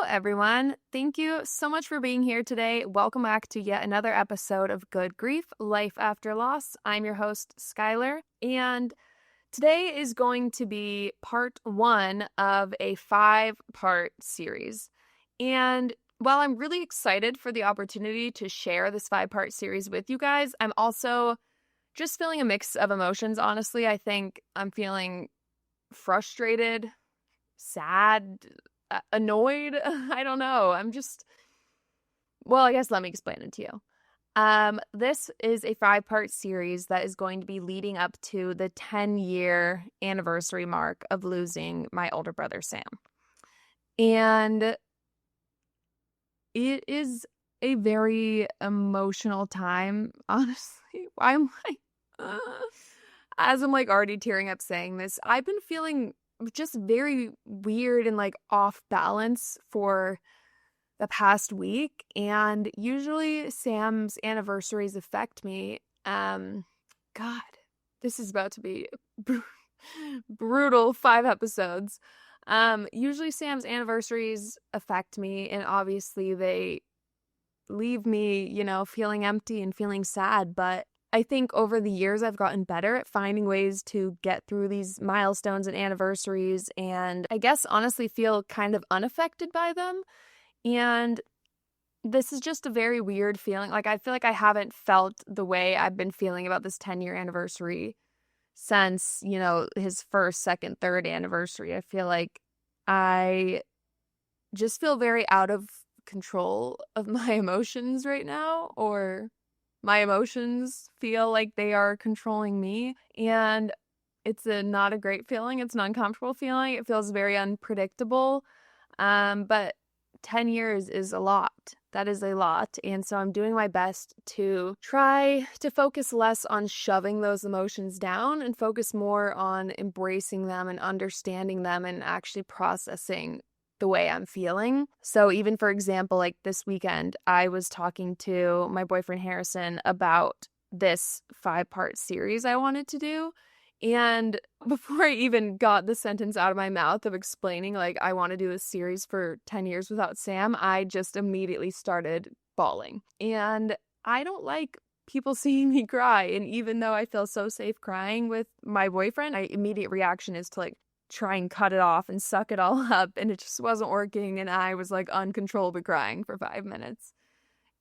everyone. Thank you so much for being here today. Welcome back to yet another episode of Good Grief, Life After Loss. I'm your host, Skylar, and today is going to be part one of a 5-part series. And while I'm really excited for the opportunity to share this 5-part series with you guys, I'm also just feeling a mix of emotions, honestly. I think I'm feeling frustrated, sad, annoyed. I don't know. I guess let me explain it to you. This is a 5-part series that is going to be leading up to the 10-year anniversary mark of losing my older brother, Sam. And it is a very emotional time, honestly. As I'm already tearing up saying this, I've been feeling just very weird and off balance for the past week, and usually Sam's anniversaries affect me. God, this is about to be brutal 5 episodes. Usually Sam's anniversaries affect me, and obviously they leave me, feeling empty and feeling sad, but I think over the years I've gotten better at finding ways to get through these milestones and anniversaries, and I guess honestly feel kind of unaffected by them. And this is just a very weird feeling. I feel like I haven't felt the way I've been feeling about this 10-year anniversary since, his first, second, third anniversary. I feel like I just feel very out of control of my emotions right now, or my emotions feel like they are controlling me, and it's not a great feeling. It's an uncomfortable feeling. It feels very unpredictable, but 10 years is a lot. That is a lot, and so I'm doing my best to try to focus less on shoving those emotions down and focus more on embracing them and understanding them and actually processing the way I'm feeling. So even, for example, this weekend, I was talking to my boyfriend Harrison about this 5-part series I wanted to do. And before I even got the sentence out of my mouth of explaining, I want to do a series for 10 years without Sam, I just immediately started bawling. And I don't like people seeing me cry. And even though I feel so safe crying with my boyfriend, my immediate reaction is to try and cut it off and suck it all up, and it just wasn't working, and I was uncontrollably crying for 5 minutes.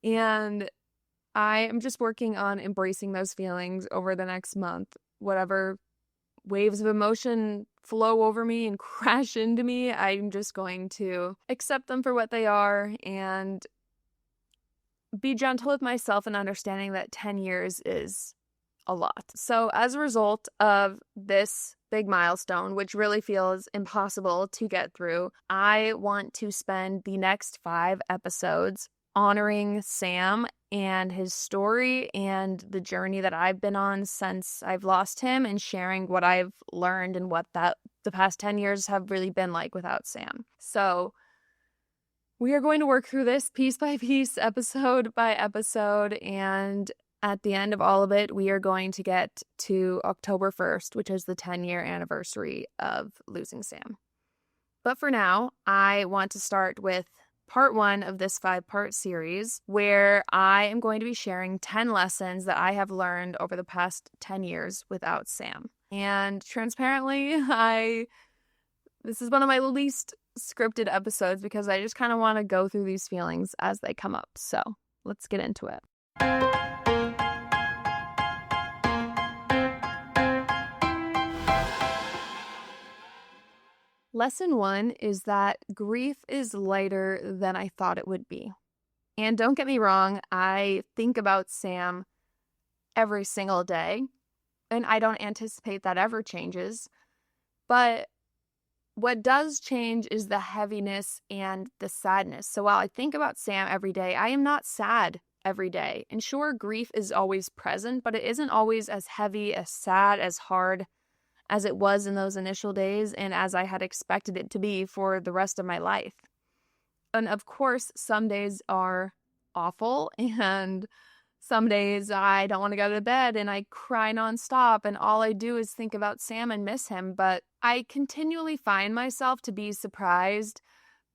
And I am just working on embracing those feelings over the next month. Whatever waves of emotion flow over me and crash into me, I'm just going to accept them for what they are and be gentle with myself and understanding that 10 years is a lot. So as a result of this big milestone, which really feels impossible to get through, I want to spend the next 5 episodes honoring Sam and his story and the journey that I've been on since I've lost him, and sharing what I've learned and what the past 10 years have really been like without Sam. So we are going to work through this piece by piece, episode by episode, and at the end of all of it, we are going to get to October 1st, which is the 10-year anniversary of losing Sam. But for now, I want to start with part 1 of this 5-part series, where I am going to be sharing 10 lessons that I have learned over the past 10 years without Sam. And transparently, this is one of my least scripted episodes because I just kind of want to go through these feelings as they come up. So let's get into it. Lesson 1 is that grief is lighter than I thought it would be. And don't get me wrong, I think about Sam every single day, and I don't anticipate that ever changes. But what does change is the heaviness and the sadness. So while I think about Sam every day, I am not sad every day. And sure, grief is always present, but it isn't always as heavy, as sad, as hard as it was in those initial days, and as I had expected it to be for the rest of my life. And of course, some days are awful, and some days I don't want to go to bed and I cry nonstop, and all I do is think about Sam and miss him. But I continually find myself to be surprised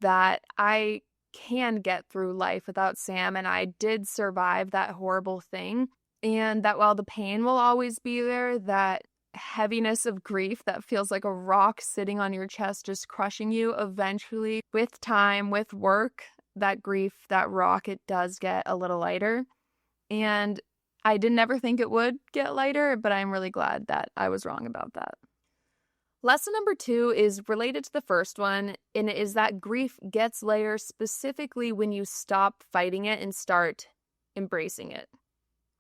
that I can get through life without Sam, and I did survive that horrible thing. And that while the pain will always be there, that heaviness of grief that feels like a rock sitting on your chest, just crushing you, eventually, with time, with work, that grief, that rock, it does get a little lighter. And I didn't ever think it would get lighter, but I'm really glad that I was wrong about that. Lesson number 2 is related to the first one, and it is that grief gets lighter specifically when you stop fighting it and start embracing it.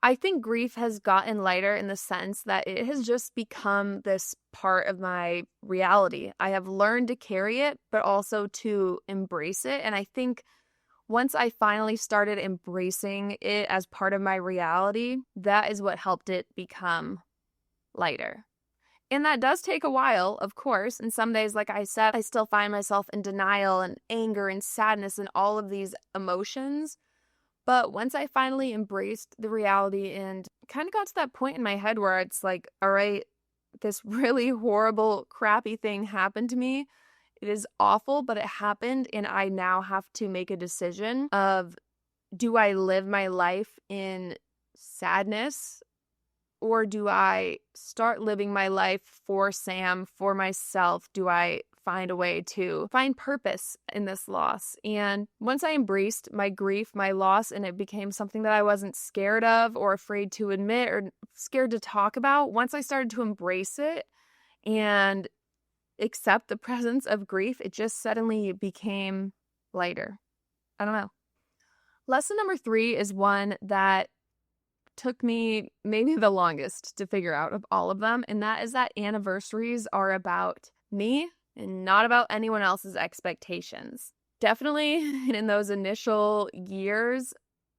I think grief has gotten lighter in the sense that it has just become this part of my reality. I have learned to carry it, but also to embrace it. And I think once I finally started embracing it as part of my reality, that is what helped it become lighter. And that does take a while, of course. And some days, like I said, I still find myself in denial and anger and sadness and all of these emotions. But once I finally embraced the reality and kind of got to that point in my head where it's like, all right, this really horrible, crappy thing happened to me. It is awful, but it happened. And I now have to make a decision of, do I live my life in sadness, or do I start living my life for Sam, for myself? Do I find a way to find purpose in this loss? And once I embraced my grief, my loss, and it became something that I wasn't scared of or afraid to admit or scared to talk about, once I started to embrace it and accept the presence of grief, it just suddenly became lighter. I don't know. Lesson number 3 is one that took me maybe the longest to figure out of all of them, and that is that anniversaries are about me and not about anyone else's expectations. Definitely in those initial years,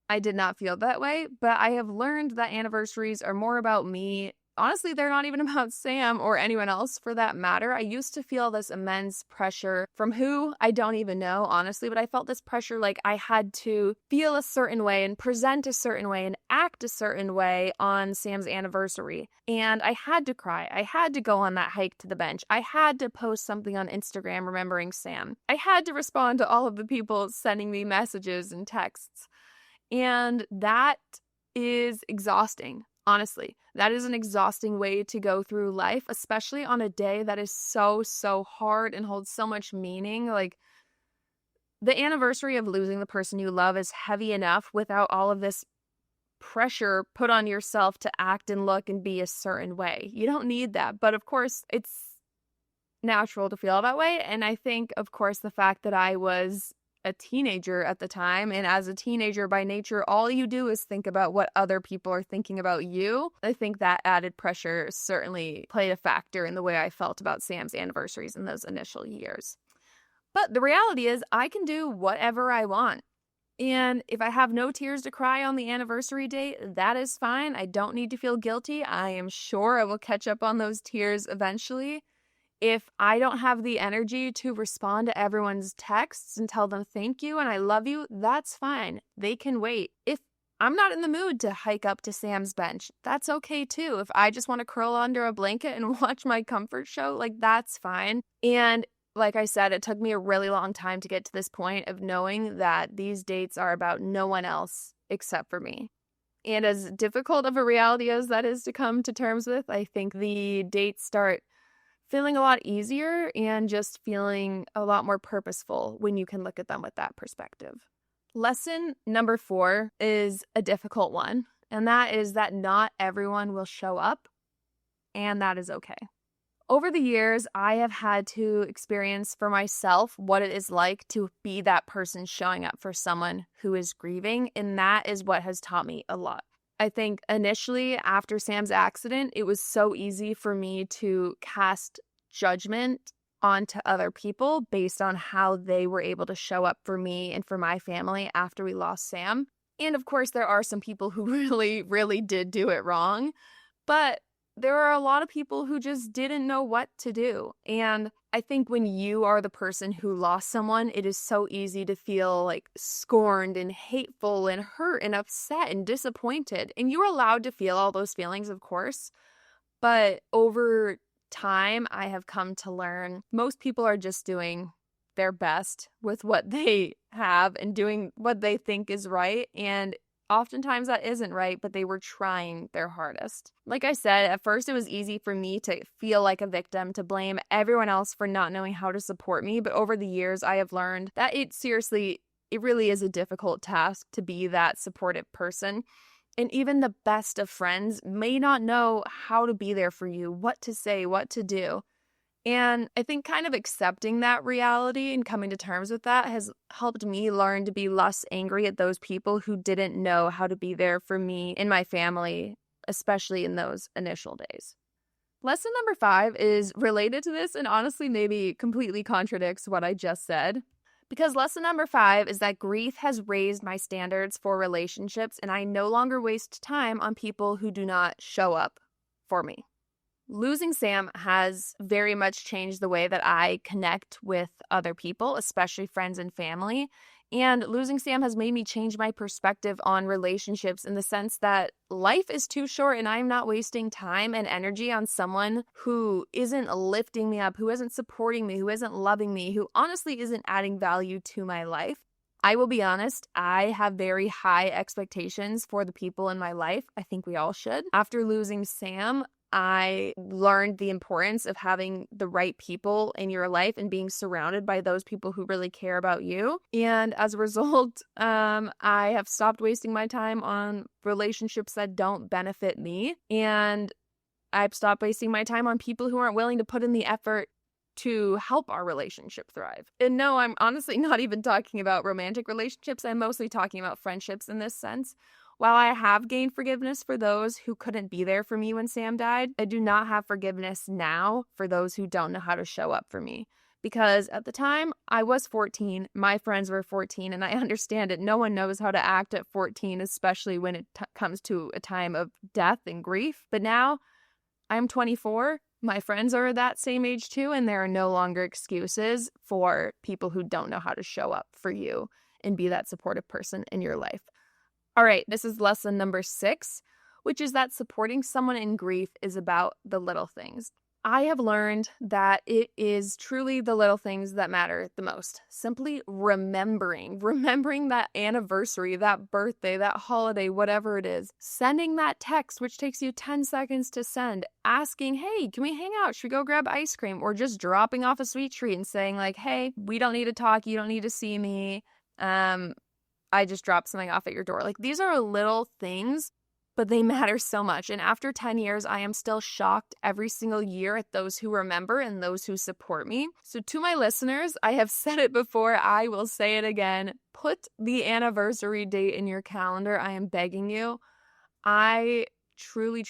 I did not feel that way, but I have learned that anniversaries are more about me. Honestly, they're not even about Sam or anyone else for that matter. I used to feel this immense pressure from who I don't even know, honestly, but I felt this pressure like I had to feel a certain way and present a certain way and act a certain way on Sam's anniversary. And I had to cry. I had to go on that hike to the bench. I had to post something on Instagram remembering Sam. I had to respond to all of the people sending me messages and texts. And that is exhausting. Honestly, that is an exhausting way to go through life, especially on a day that is so, so hard and holds so much meaning. Like, the anniversary of losing the person you love is heavy enough without all of this pressure put on yourself to act and look and be a certain way. You don't need that. But of course, it's natural to feel that way. And I think, of course, the fact that I was a teenager at the time, and as a teenager by nature, all you do is think about what other people are thinking about you. I think that added pressure certainly played a factor in the way I felt about Sam's anniversaries in those initial years. But the reality is, I can do whatever I want. And if I have no tears to cry on the anniversary date, that is fine. I don't need to feel guilty. I am sure I will catch up on those tears eventually. If I don't have the energy to respond to everyone's texts and tell them thank you and I love you, that's fine. They can wait. If I'm not in the mood to hike up to Sam's bench, that's okay too. If I just want to curl under a blanket and watch my comfort show, like, that's fine. And like I said, it took me a really long time to get to this point of knowing that these dates are about no one else except for me. And as difficult of a reality as that is to come to terms with, I think the dates start feeling a lot easier and just feeling a lot more purposeful when you can look at them with that perspective. Lesson number 4 is a difficult one, and that is that not everyone will show up, and that is okay. Over the years, I have had to experience for myself what it is like to be that person showing up for someone who is grieving, and that is what has taught me a lot. I think initially after Sam's accident, it was so easy for me to cast judgment onto other people based on how they were able to show up for me and for my family after we lost Sam. And of course, there are some people who really, really did do it wrong, but there are a lot of people who just didn't know what to do. And I think when you are the person who lost someone, it is so easy to feel like scorned and hateful and hurt and upset and disappointed. And you're allowed to feel all those feelings, of course. But over time, I have come to learn most people are just doing their best with what they have and doing what they think is right. And oftentimes that isn't right, but they were trying their hardest. Like I said, at first it was easy for me to feel like a victim, to blame everyone else for not knowing how to support me. But over the years, I have learned that it really is a difficult task to be that supportive person. And even the best of friends may not know how to be there for you, what to say, what to do. And I think kind of accepting that reality and coming to terms with that has helped me learn to be less angry at those people who didn't know how to be there for me and my family, especially in those initial days. Lesson number 5 is related to this and honestly maybe completely contradicts what I just said. Because lesson number 5 is that grief has raised my standards for relationships and I no longer waste time on people who do not show up for me. Losing Sam has very much changed the way that I connect with other people, especially friends and family. And losing Sam has made me change my perspective on relationships in the sense that life is too short and I'm not wasting time and energy on someone who isn't lifting me up, who isn't supporting me, who isn't loving me, who honestly isn't adding value to my life. I will be honest, I have very high expectations for the people in my life. I think we all should. After losing Sam, I learned the importance of having the right people in your life and being surrounded by those people who really care about you. And as a result, I have stopped wasting my time on relationships that don't benefit me. And I've stopped wasting my time on people who aren't willing to put in the effort to help our relationship thrive. And no, I'm honestly not even talking about romantic relationships. I'm mostly talking about friendships in this sense. While I have gained forgiveness for those who couldn't be there for me when Sam died, I do not have forgiveness now for those who don't know how to show up for me. Because at the time, I was 14, my friends were 14, and I understand it. No one knows how to act at 14, especially when it comes to a time of death and grief. But now, I'm 24, my friends are that same age too, and there are no longer excuses for people who don't know how to show up for you and be that supportive person in your life. All right, this is lesson number 6, which is that supporting someone in grief is about the little things. I have learned that it is truly the little things that matter the most. Simply remembering that anniversary, that birthday, that holiday, whatever it is. Sending that text, which takes you 10 seconds to send. Asking, hey, can we hang out? Should we go grab ice cream? Or just dropping off a sweet treat and saying like, hey, we don't need to talk. You don't need to see me. I just dropped something off at your door. Like, these are little things, but they matter so much. And after 10 years, I am still shocked every single year at those who remember and those who support me. So to my listeners, I have said it before, I will say it again. Put the anniversary date in your calendar. I am begging you. I truly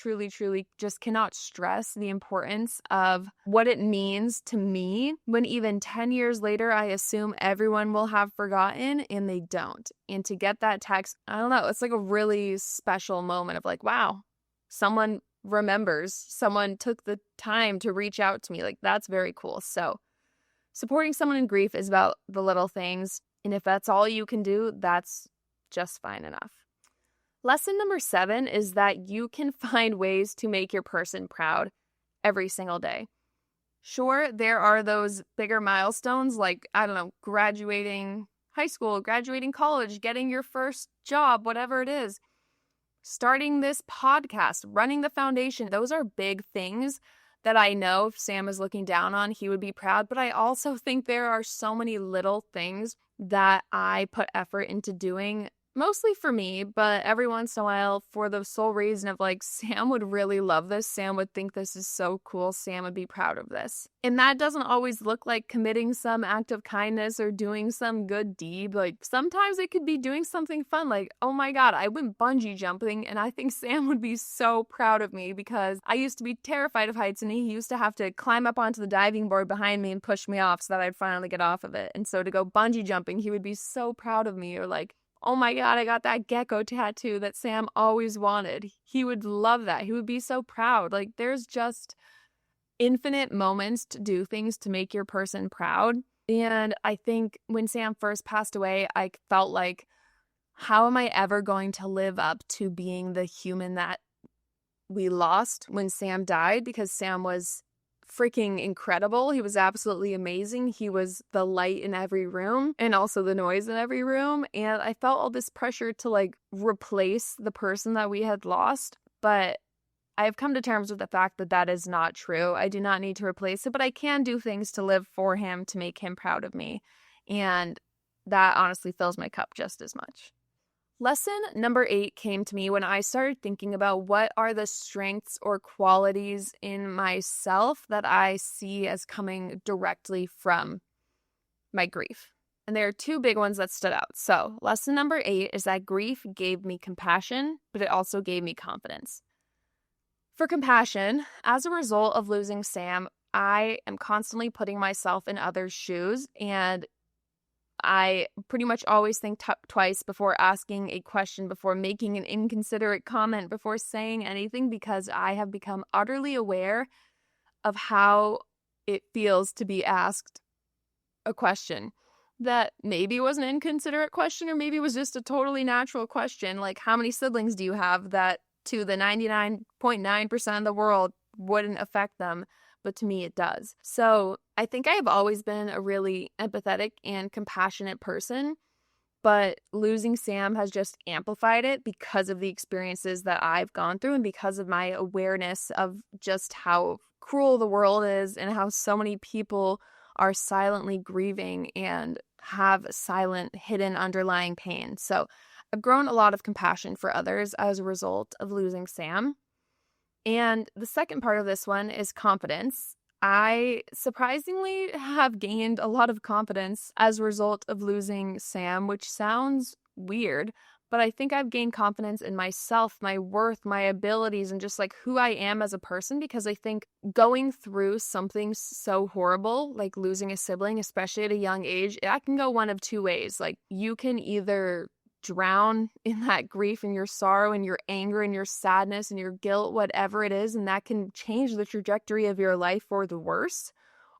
just cannot stress the importance of what it means to me when even 10 years later, I assume everyone will have forgotten and they don't. And to get that text, I don't know, it's like a really special moment of like, wow, someone remembers, someone took the time to reach out to me. Like, that's very cool. So supporting someone in grief is about the little things. And if that's all you can do, that's just fine enough. Lesson number 7 is that you can find ways to make your person proud every single day. Sure, there are those bigger milestones like, I don't know, graduating high school, graduating college, getting your first job, whatever it is. Starting this podcast, running the foundation, those are big things that I know if Sam is looking down on, he would be proud. But I also think there are so many little things that I put effort into doing, mostly for me, but every once in a while for the sole reason of like, Sam would really love this. Sam would think this is so cool. Sam would be proud of this. And that doesn't always look like committing some act of kindness or doing some good deed. Like, sometimes it could be doing something fun. Like, oh my God, I went bungee jumping and I think Sam would be so proud of me because I used to be terrified of heights and he used to have to climb up onto the diving board behind me and push me off so that I'd finally get off of it. And so to go bungee jumping, he would be so proud of me. Or like, oh my God, I got that gecko tattoo that Sam always wanted. He would love that. He would be so proud. Like, there's just infinite moments to do things to make your person proud. And I think when Sam first passed away, I felt like, how am I ever going to live up to being the human that we lost when Sam died? Because Sam was freaking incredible. He was absolutely amazing. He was the light in every room and also the noise in every room. And I felt all this pressure to like replace the person that we had lost. But I've come to terms with the fact that that is not true. I do not need to replace it, but I can do things to live for him, to make him proud of me. And that honestly fills my cup just as much. Lesson number 8 came to me when I started thinking about what are the strengths or qualities in myself that I see as coming directly from my grief. And there are 2 big ones that stood out. So, lesson number 8 is that grief gave me compassion, but it also gave me confidence. For compassion, as a result of losing Sam, I am constantly putting myself in others' shoes, and I pretty much always think twice before asking a question, before making an inconsiderate comment, before saying anything, because I have become utterly aware of how it feels to be asked a question that maybe was an inconsiderate question, or maybe it was just a totally natural question, like how many siblings do you have, that to the 99.9% of the world wouldn't affect them, but to me it does. So I think I have always been a really empathetic and compassionate person, but losing Sam has just amplified it because of the experiences that I've gone through and because of my awareness of just how cruel the world is and how so many people are silently grieving and have silent, hidden, underlying pain. So I've grown a lot of compassion for others as a result of losing Sam. And the second part of this one is confidence. I surprisingly have gained a lot of confidence as a result of losing Sam, which sounds weird, but I think I've gained confidence in myself, my worth, my abilities, and just like who I am as a person, because I think going through something so horrible, like losing a sibling, especially at a young age, that can go one of 2 ways. Like you can either drown in that grief and your sorrow and your anger and your sadness and your guilt, whatever it is, and that can change the trajectory of your life for the worse.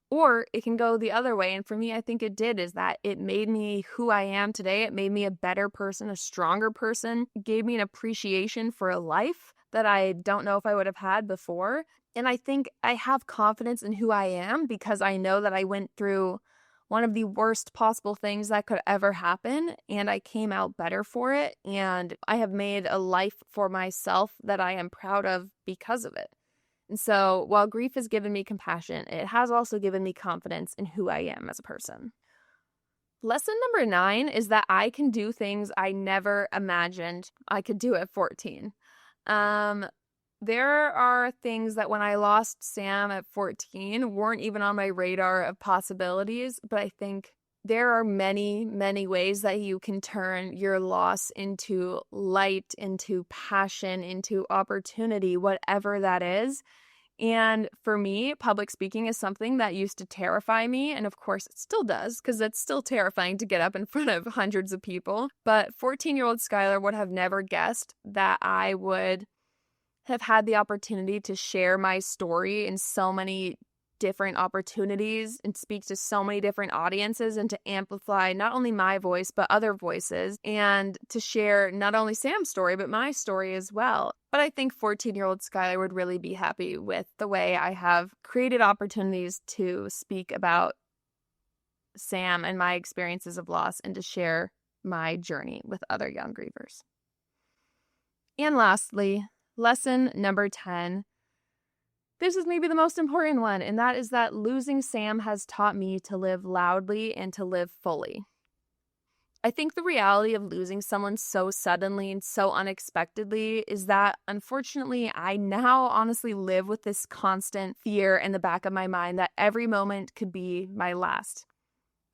Or it can go the other way. And for me, I think it did, is that it made me who I am today. It made me a better person, a stronger person, it gave me an appreciation for a life that I don't know if I would have had before. And I think I have confidence in who I am because I know that I went through one of the worst possible things that could ever happen, and I came out better for it, and I have made a life for myself that I am proud of because of it. And so while grief has given me compassion, it has also given me confidence in who I am as a person. Lesson number 9 is that I can do things I never imagined I could do at 14. There are things that when I lost Sam at 14 weren't even on my radar of possibilities, but I think there are many, many ways that you can turn your loss into light, into passion, into opportunity, whatever that is. And for me, public speaking is something that used to terrify me. And of course, it still does, because it's still terrifying to get up in front of hundreds of people. But 14-year-old Skylar would have never guessed that I would have had the opportunity to share my story in so many different opportunities and speak to so many different audiences and to amplify not only my voice but other voices, and to share not only Sam's story but my story as well. But I think 14-year-old Skylar would really be happy with the way I have created opportunities to speak about Sam and my experiences of loss and to share my journey with other young grievers. And lastly, lesson number 10. This is maybe the most important one, and that is that losing Sam has taught me to live loudly and to live fully. I think the reality of losing someone so suddenly and so unexpectedly is that, unfortunately, I now honestly live with this constant fear in the back of my mind that every moment could be my last.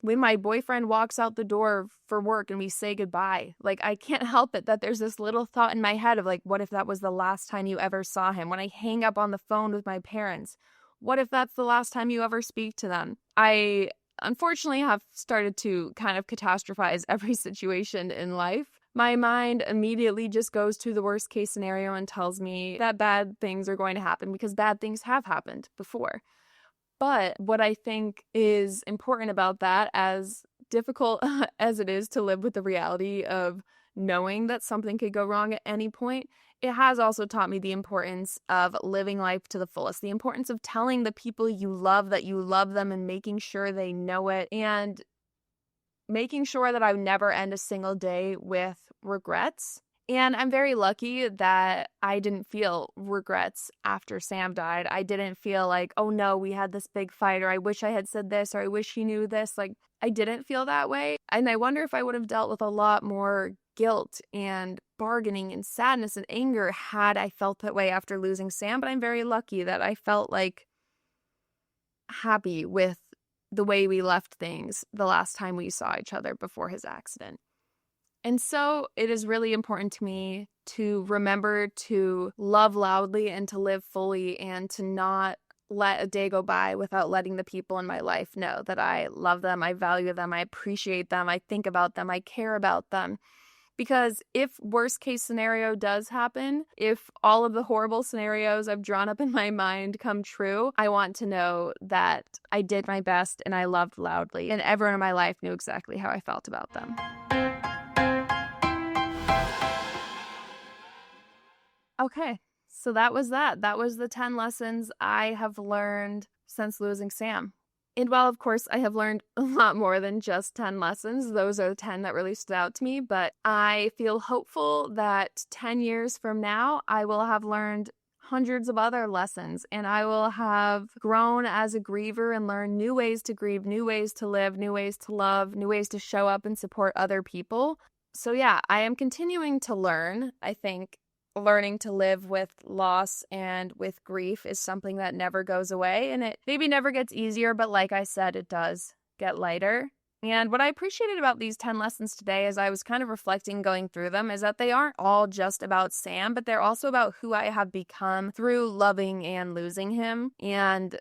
When my boyfriend walks out the door for work and we say goodbye, like, I can't help it that there's this little thought in my head of like, what if that was the last time you ever saw him? When I hang up on the phone with my parents, what if that's the last time you ever speak to them? I unfortunately have started to kind of catastrophize every situation in life. My mind immediately just goes to the worst case scenario and tells me that bad things are going to happen, because bad things have happened before. But what I think is important about that, as difficult as it is to live with the reality of knowing that something could go wrong at any point, it has also taught me the importance of living life to the fullest, the importance of telling the people you love that you love them and making sure they know it, and making sure that I never end a single day with regrets. And I'm very lucky that I didn't feel regrets after Sam died. I didn't feel like, oh no, we had this big fight, or I wish I had said this, or I wish he knew this. Like, I didn't feel that way. And I wonder if I would have dealt with a lot more guilt and bargaining and sadness and anger had I felt that way after losing Sam. But I'm very lucky that I felt like happy with the way we left things the last time we saw each other before his accident. And so it is really important to me to remember to love loudly and to live fully, and to not let a day go by without letting the people in my life know that I love them, I value them, I appreciate them, I think about them, I care about them. Because if worst case scenario does happen, if all of the horrible scenarios I've drawn up in my mind come true, I want to know that I did my best and I loved loudly, and everyone in my life knew exactly how I felt about them. Okay, so that was that. That was the 10 lessons I have learned since losing Sam. And while, of course, I have learned a lot more than just 10 lessons, those are the 10 that really stood out to me, but I feel hopeful that 10 years from now, I will have learned hundreds of other lessons, and I will have grown as a griever and learned new ways to grieve, new ways to live, new ways to love, new ways to show up and support other people. So yeah, I am continuing to learn. I think learning to live with loss and with grief is something that never goes away, and it maybe never gets easier, but like I said, it does get lighter. And what I appreciated about these 10 lessons today, as I was kind of reflecting going through them, is that they aren't all just about Sam, but they're also about who I have become through loving and losing him. And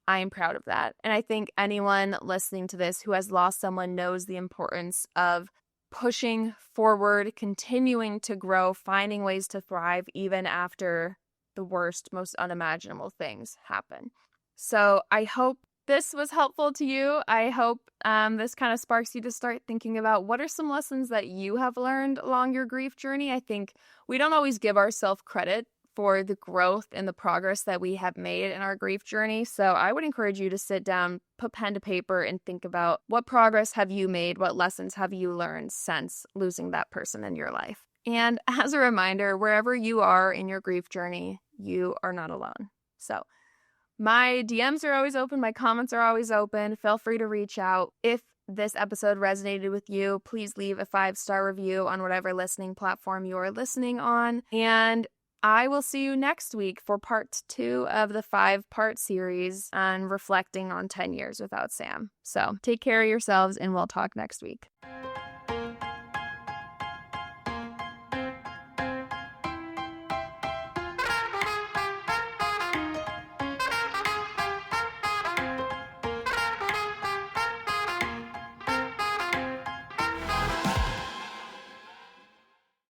I am proud of that. And I think anyone listening to this who has lost someone knows the importance of pushing forward, continuing to grow, finding ways to thrive even after the worst, most unimaginable things happen. So I hope this was helpful to you. I hope this kind of sparks you to start thinking about what are some lessons that you have learned along your grief journey. I think we don't always give ourselves credit for the growth and the progress that we have made in our grief journey. So I would encourage you to sit down, put pen to paper, and think about what progress have you made, what lessons have you learned since losing that person in your life. And as a reminder, wherever you are in your grief journey, you are not alone. So my DMs are always open, my comments are always open. Feel free to reach out. If this episode resonated with you, please leave a 5-star review on whatever listening platform you are listening on. And I will see you next week for part 2 of the 5-part series on reflecting on 10 years without Sam. So take care of yourselves, and we'll talk next week.